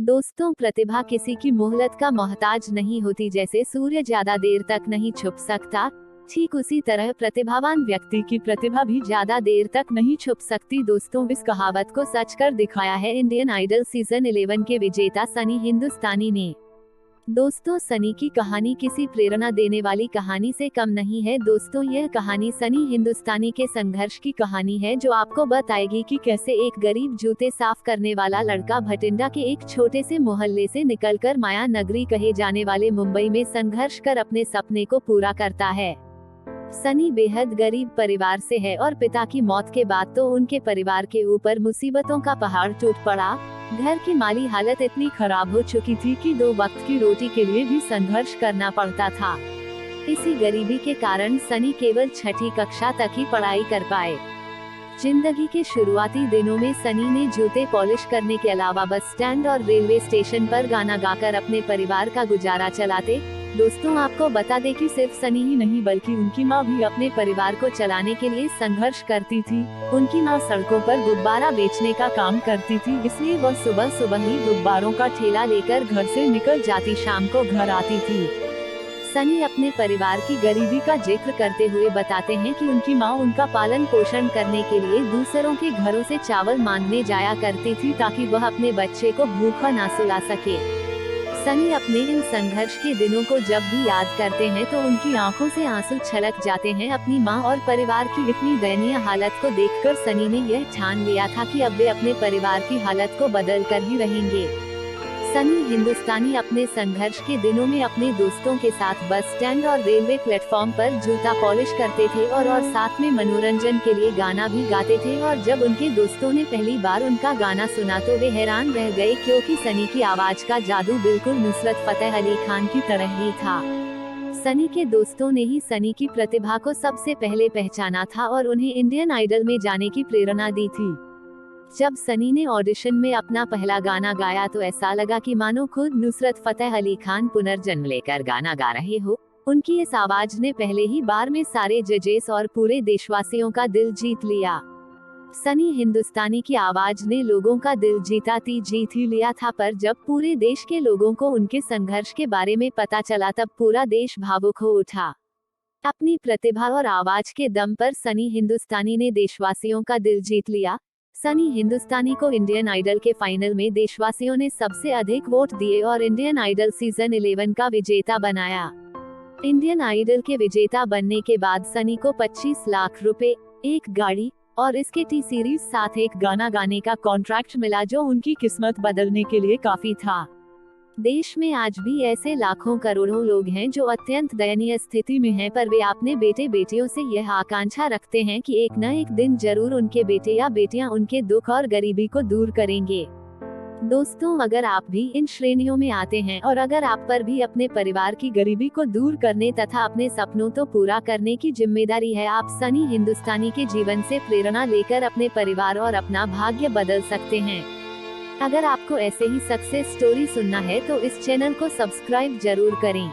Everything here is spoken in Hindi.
दोस्तों, प्रतिभा किसी की मोहलत का मोहताज नहीं होती। जैसे सूर्य ज्यादा देर तक नहीं छुप सकता, ठीक उसी तरह प्रतिभावान व्यक्ति की प्रतिभा भी ज्यादा देर तक नहीं छुप सकती। दोस्तों, इस कहावत को सच कर दिखाया है इंडियन आइडल सीजन 11 के विजेता सनी हिंदुस्तानी ने। दोस्तों, सनी की कहानी किसी प्रेरणा देने वाली कहानी से कम नहीं है। दोस्तों, यह कहानी सनी हिंदुस्तानी के संघर्ष की कहानी है, जो आपको बताएगी कि कैसे एक गरीब जूते साफ करने वाला लड़का भटिंडा के एक छोटे से मोहल्ले से निकलकर माया नगरी कहे जाने वाले मुंबई में संघर्ष कर अपने सपने को पूरा करता है। सनी बेहद गरीब परिवार से है और पिता की मौत के बाद तो उनके परिवार के ऊपर मुसीबतों का पहाड़ टूट पड़ा। घर की माली हालत इतनी खराब हो चुकी थी कि 2 वक्त की रोटी के लिए भी संघर्ष करना पड़ता था। इसी गरीबी के कारण सनी केवल 6ठी कक्षा तक ही पढ़ाई कर पाए। जिंदगी के शुरुआती दिनों में सनी ने जूते पॉलिश करने के अलावा बस स्टैंड और रेलवे स्टेशन पर गाना गाकर अपने परिवार का गुजारा चलाते। दोस्तों, आपको बता दें कि सिर्फ सनी ही नहीं बल्कि उनकी माँ भी अपने परिवार को चलाने के लिए संघर्ष करती थी। उनकी माँ सड़कों पर गुब्बारा बेचने का काम करती थी, इसलिए वह सुबह सुबह ही गुब्बारों का ठेला लेकर घर से निकल जाती, शाम को घर आती थी। सनी अपने परिवार की गरीबी का जिक्र करते हुए बताते हैं कि उनकी माँ उनका पालन पोषण करने के लिए दूसरों के घरों से चावल मांगने जाया करती थी, ताकि वह अपने बच्चे को भूखा ना सुला सके। सनी अपने इन संघर्ष के दिनों को जब भी याद करते हैं तो उनकी आंखों से आंसू छलक जाते हैं। अपनी मां और परिवार की इतनी दयनीय हालत को देखकर सनी ने यह ठान लिया था कि अब वे अपने परिवार की हालत को बदल कर ही रहेंगे। सनी हिंदुस्तानी अपने संघर्ष के दिनों में अपने दोस्तों के साथ बस स्टैंड और रेलवे प्लेटफॉर्म पर जूता पॉलिश करते थे और साथ में मनोरंजन के लिए गाना भी गाते थे। और जब उनके दोस्तों ने पहली बार उनका गाना सुना तो वे हैरान रह गए, क्योंकि सनी की आवाज का जादू बिल्कुल नुसरत फतेह अली खान की तरह ही था। सनी के दोस्तों ने ही सनी की प्रतिभा को सबसे पहले पहचाना था और उन्हें इंडियन आइडल में जाने की प्रेरणा दी थी। जब सनी ने ऑडिशन में अपना पहला गाना गाया तो ऐसा लगा कि मानो खुद नुसरत फतेह अली खान पुनर्जन्म लेकर गाना गा रहे हो। उनकी इस आवाज ने पहले ही बार में सारे जजेस और पूरे देशवासियों का दिल जीत लिया। सनी हिंदुस्तानी की आवाज ने लोगों का दिल जीत ही लिया था, पर जब पूरे देश के लोगों को उनके संघर्ष के बारे में पता चला तब पूरा देश भावुक हो उठा। अपनी प्रतिभा और आवाज के दम पर सनी हिंदुस्तानी ने देशवासियों का दिल जीत लिया। सनी हिंदुस्तानी को इंडियन आइडल के फाइनल में देशवासियों ने सबसे अधिक वोट दिए और इंडियन आइडल सीजन 11 का विजेता बनाया। इंडियन आइडल के विजेता बनने के बाद सनी को 25 लाख रुपए, एक गाड़ी और इसके टी सीरीज साथ एक गाना गाने का कॉन्ट्रैक्ट मिला, जो उनकी किस्मत बदलने के लिए काफी था। देश में आज भी ऐसे लाखों करोड़ों लोग हैं जो अत्यंत दयनीय स्थिति में हैं, पर वे अपने बेटे बेटियों से यह आकांक्षा रखते हैं कि एक न एक दिन जरूर उनके बेटे या बेटियां उनके दुख और गरीबी को दूर करेंगे। दोस्तों, अगर आप भी इन श्रेणियों में आते हैं और अगर आप पर भी अपने परिवार की गरीबी को दूर करने तथा अपने सपनों को पूरा करने की जिम्मेदारी है, आप सनी हिंदुस्तानी के जीवन से प्रेरणा लेकर अपने परिवार और अपना भाग्य बदल सकते हैं। अगर आपको ऐसे ही सक्सेस स्टोरी सुनना है तो इस चैनल को सब्सक्राइब जरूर करें।